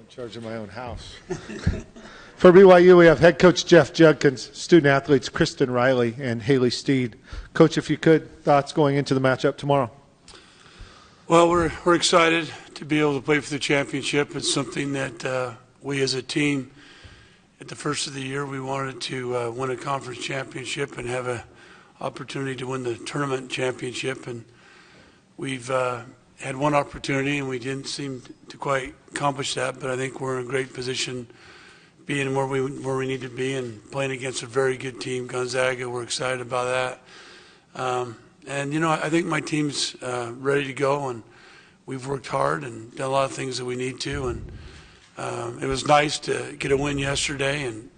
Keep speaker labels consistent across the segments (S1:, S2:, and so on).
S1: charge of my own house. For BYU, we have head coach Jeff Judkins, student athletes Kristen Riley and Haley Steed. Coach, if you could, thoughts going into the matchup tomorrow?
S2: Well, we're excited to be able to play for the championship. It's something that we as a team, at the first of the year, we wanted to win a conference championship and have an opportunity to win the tournament championship. And we've had one opportunity, and we didn't seem to quite accomplish that. But I think we're in a great position, being where we need to be and playing against a very good team, Gonzaga. We're excited about that. And, you know, I think my team's ready to go, and we've worked hard and done a lot of things that we need to. And it was nice to get a win yesterday and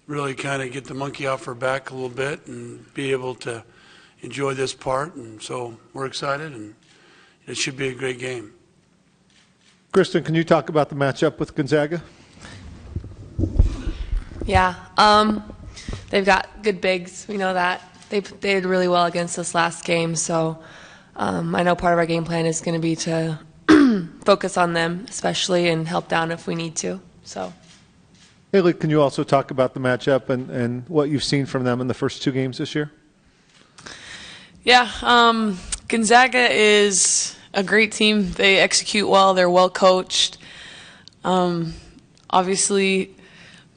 S2: really kind of get the monkey off our back a little bit and be able to enjoy this part. And so we're excited, and it should be a great game.
S1: Kristen, can you talk about the matchup with Gonzaga?
S3: Yeah, they've got good bigs. We know that. They did really well against us last game, so I know part of our game plan is going to be to focus on them, especially, and help down if we need to. So,
S1: Haley, can you also talk about the matchup and what you've seen from them in the first two games this year?
S4: Yeah, Gonzaga is a great team. They execute well. They're well coached. Obviously,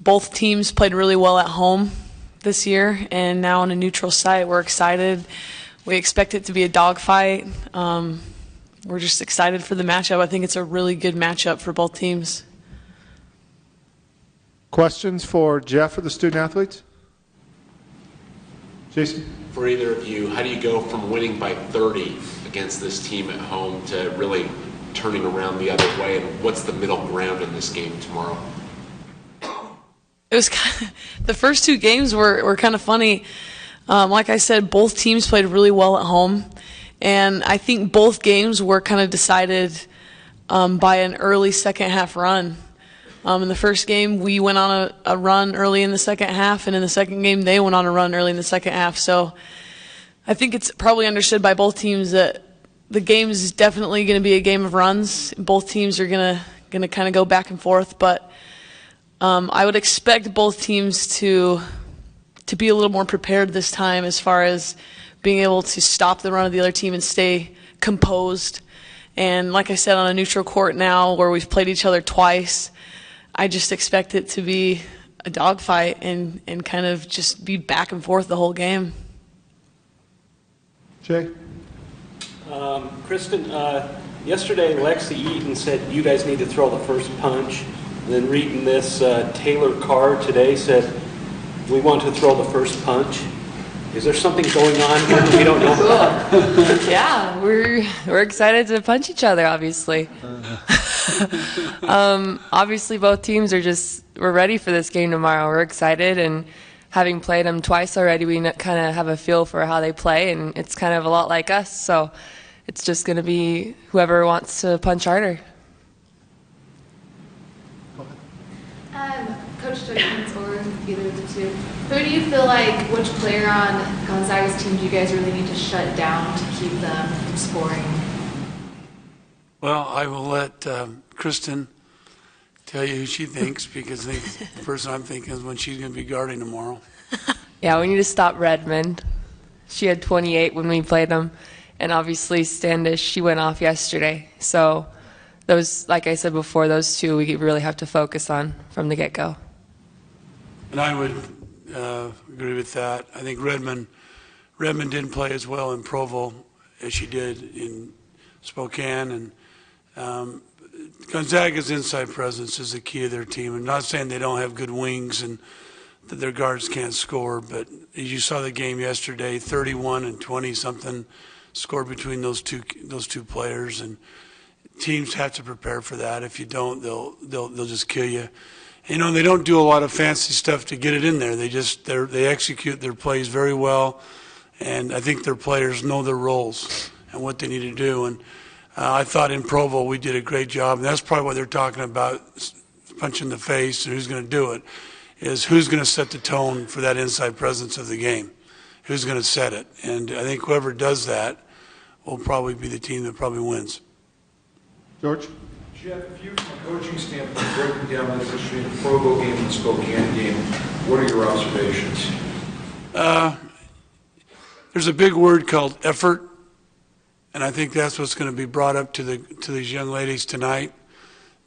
S4: both teams played really well at home this year, and now on a neutral site, we're excited. We expect it to be a dogfight. We're just excited for the matchup. I think it's a really good matchup for both teams.
S1: Questions for Jeff or the student athletes? Jason?
S5: For either of you, how do you go from winning by 30 against this team at home to really turning around the other way, and what's the middle ground in this game tomorrow?
S4: It was the first two games were kind of funny. Like I said, both teams played really well at home, and I think both games were kind of decided by an early second half run. In the first game, we went on a run early in the second half, and in the second game, they went on a run early in the second half. So I think it's probably understood by both teams that the game is definitely going to be a game of runs. Both teams are going to kind of go back and forth, but I would expect both teams to be a little more prepared this time as far as being able to stop the run of the other team and stay composed. And like I said, on a neutral court now where we've played each other twice, I just expect it to be a dogfight and kind of just be back and forth the whole game.
S1: Jay?
S6: Kristen, yesterday Lexi Eaton said you guys need to throw the first punch. And then reading this, Taylor Carr today said, we want to throw the first punch. Is there something going on here that we don't know about?
S3: Yeah, we're excited to punch each other, obviously. Obviously, both teams we're ready for this game tomorrow. We're excited, and having played them twice already, we kind of have a feel for how they play, and it's kind of a lot like us. So it's just going to be whoever wants to punch harder.
S7: Coach Judkins, or either of the two, who do you feel like, which player on Gonzaga's team do you guys really need to shut down to keep them from scoring?
S2: Well, I will let Kristen tell you who she thinks, because the person I'm thinking is when she's going to be guarding tomorrow.
S3: Yeah, we need to stop Redmond. She had 28 when we played them, and obviously Standish, she went off yesterday. So those, like I said before, those two we really have to focus on from the get-go.
S2: And I would agree with that. I think Redmond didn't play as well in Provo as she did in Spokane, and Gonzaga's inside presence is the key to their team. I'm not saying they don't have good wings and that their guards can't score, but as you saw the game yesterday, 31 and 20-something scored between those two players, and teams have to prepare for that. If you don't, they'll just kill you. You know, they don't do a lot of fancy stuff to get it in there. They execute their plays very well, and I think their players know their roles and what they need to do. And I thought in Provo we did a great job, and that's probably what they're talking about, punch in the face and who's going to do it, is who's going to set the tone for that inside presence of the game, who's going to set it. And I think whoever does that will probably be the team that probably wins.
S1: George?
S8: Jeff, if you, from a coaching standpoint, broken down the difference between the Provo game and the Spokane game, what are your observations?
S2: There's a big word called effort, and I think that's what's going to be brought up to these young ladies tonight.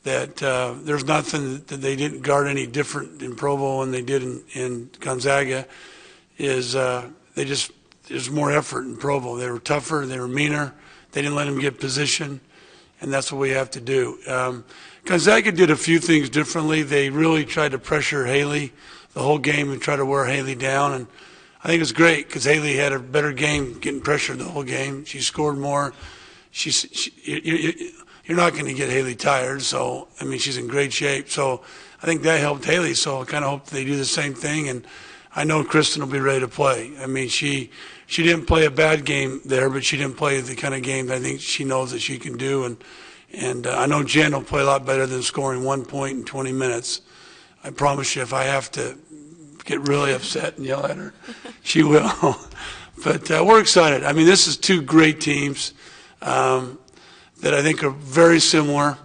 S2: That there's nothing that they didn't guard any different in Provo than they did in Gonzaga. There's more effort in Provo. They were tougher, they were meaner. They didn't let them get position, and that's what we have to do. Gonzaga did a few things differently. They really tried to pressure Haley the whole game and try to wear Haley down, and I think it was great because Haley had a better game getting pressured the whole game. She scored more. You're not going to get Haley tired, so, I mean, she's in great shape. So I think that helped Haley, so I kind of hope they do the same thing, and I know Kristen will be ready to play. I mean, she didn't play a bad game there, but she didn't play the kind of game that I think she knows that she can do, and I know Jen will play a lot better than scoring 1 point in 20 minutes. I promise you, if I have to get really upset and yell at her, she will. But we're excited. I mean, this is two great teams that I think are very similar,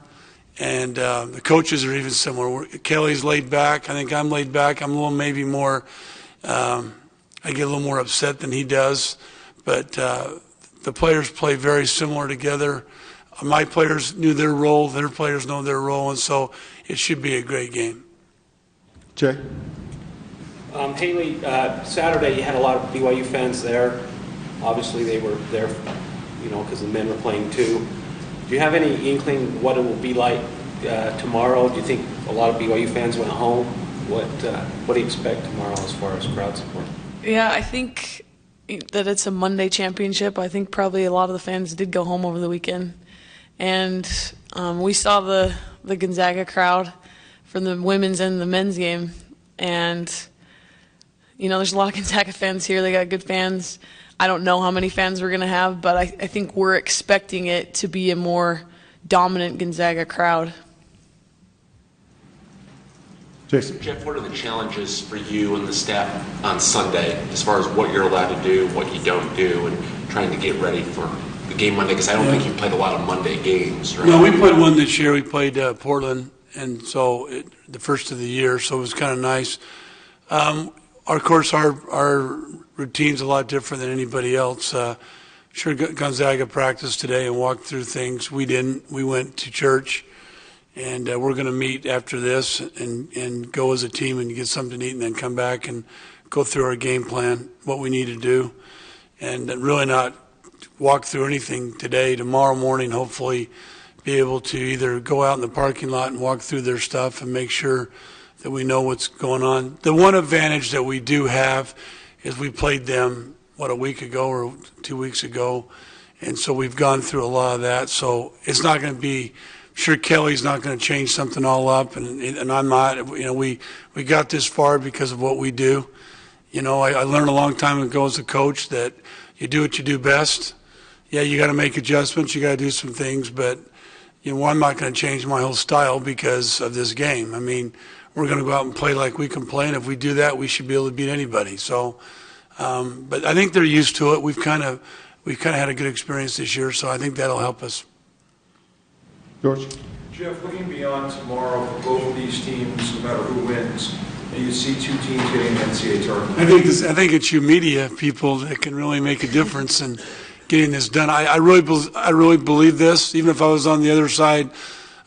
S2: and the coaches are even similar. Kelly's laid back. I think I'm laid back. I'm a little maybe more, I get a little more upset than he does, but the players play very similar together. My players knew their role. Their players know their role, and so it should be a great game.
S1: Jay?
S6: Haley, Saturday you had a lot of BYU fans there. Obviously they were there, because the men were playing too. Do you have any inkling what it will be like tomorrow? Do you think a lot of BYU fans went home? What do you expect tomorrow as far as crowd support?
S4: Yeah, I think that it's a Monday championship. I think probably a lot of the fans did go home over the weekend. And we saw the Gonzaga crowd from the women's and the men's game. And, there's a lot of Gonzaga fans here. They got good fans. I don't know how many fans we're going to have, but I think we're expecting it to be a more dominant Gonzaga crowd.
S1: Jason?
S5: Jeff, what are the challenges for you and the staff on Sunday as far as what you're allowed to do, what you don't do, and trying to get ready for the game Monday? Because I don't think you played a lot of Monday games, right?
S2: No, we played one this year. We played Portland, and so the first of the year, so it was kind of nice. Of course, our routine's a lot different than anybody else. Sure, Gonzaga practiced today and walked through things. We didn't. We went to church, and we're going to meet after this and go as a team and get something to eat and then come back and go through our game plan, what we need to do, and really not walk through anything today. Tomorrow morning, hopefully, be able to either go out in the parking lot and walk through their stuff and make sure that we know what's going on. The one advantage that we do have is we played them, a week ago or 2 weeks ago, and so we've gone through a lot of that. So it's not going to be, sure Kelly's not going to change something all up, and I'm not. We got this far because of what we do. I learned a long time ago as a coach that you do what you do best. Yeah, you got to make adjustments, you got to do some things, but I'm not going to change my whole style because of this game. I mean, we're going to go out and play like we can play, and if we do that, we should be able to beat anybody. So, but I think they're used to it. We've kind of had a good experience this year, so I think that'll help us.
S1: George?
S8: Jeff, looking beyond tomorrow for both of these teams, no matter who wins, do you see two teams getting an NCAA tournament?
S2: I think it's you media people that can really make a difference in getting this done. I really believe this. Even if I was on the other side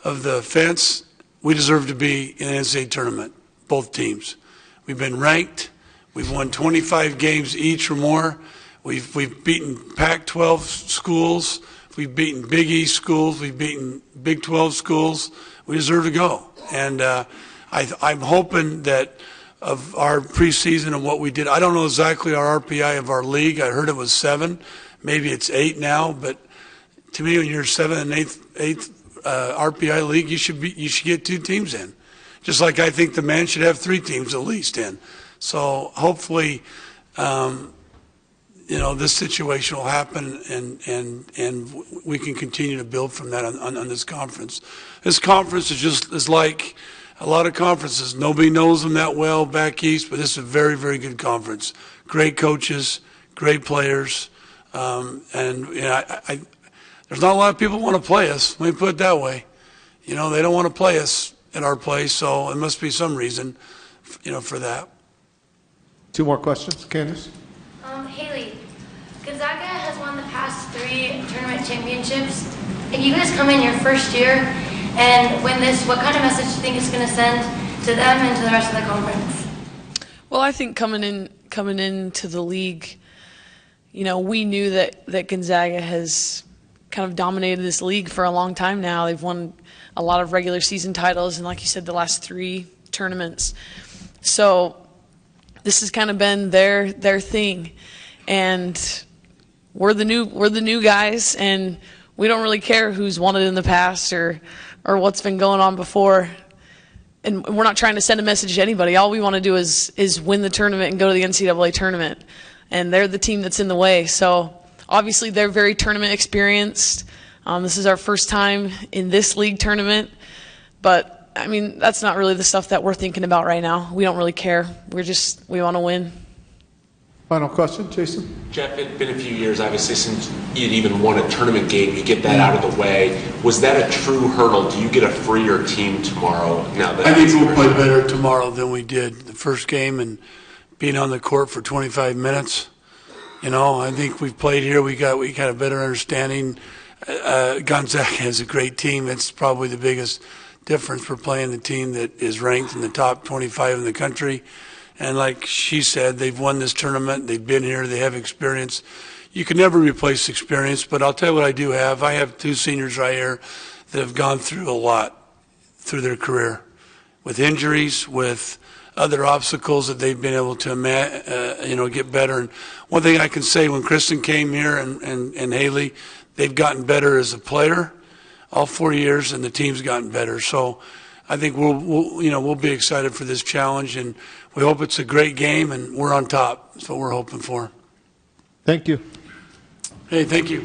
S2: of the fence, we deserve to be in an NCAA tournament, both teams. We've been ranked. We've won 25 games each or more. We've beaten Pac-12 schools. We've beaten Big East schools. We've beaten Big 12 schools. We deserve to go. And I'm hoping that of our preseason and what we did. I don't know exactly our RPI of our league. I heard it was 7. Maybe it's 8 now. But to me, when you're 7th and 8th RPI league, you should get 2 teams in. Just like I think the men should have 3 teams at least in. So hopefully, this situation will happen, and we can continue to build from that on this conference. This conference is like a lot of conferences. Nobody knows them that well back east, but this is a very, very good conference. Great coaches, great players, and there's not a lot of people who want to play us. Let me put it that way. they don't want to play us at our place, so it must be some reason, for that.
S1: 2 more questions. Candace?
S9: Haley, Gonzaga has won the past 3 tournament championships, and you guys come in your first year and win this. What kind of message do you think it's going to send to them and to the rest of the conference?
S4: Well, I think coming into the league, we knew that Gonzaga has kind of dominated this league for a long time now. They've won a lot of regular season titles, and like you said, the last 3 tournaments. So this has kind of been their thing, and we're the new guys, and we don't really care who's won it in the past or what's been going on before. And we're not trying to send a message to anybody. All we want to do is win the tournament and go to the NCAA tournament. And they're the team that's in the way. So obviously they're very tournament experienced. This is our first time in this league tournament. But I mean, that's not really the stuff that we're thinking about right now. We don't really care. We want to win.
S1: Final question, Jason?
S5: Jeff, it's been a few years, obviously, since you'd even won a tournament game. You get that out of the way. Was that a true hurdle? Do you get a freer team tomorrow? Now that
S2: I think we'll play better tomorrow than we did the first game, and being on the court for 25 minutes. I think we've played here. We got a better understanding. Gonzaga has a great team. It's probably the biggest difference for playing the team that is ranked in the top 25 in the country. And like she said, they've won this tournament. They've been here. They have experience. You can never replace experience, but I'll tell you what I do have. I have 2 seniors right here that have gone through a lot through their career, with injuries, with other obstacles that they've been able to get better. And one thing I can say, when Kristen came here and Haley, they've gotten better as a player all 4 years, and the team's gotten better. So I think we'll be excited for this challenge, and we hope it's a great game, and we're on top. That's what we're hoping for.
S1: Thank you.
S2: Hey, thank you.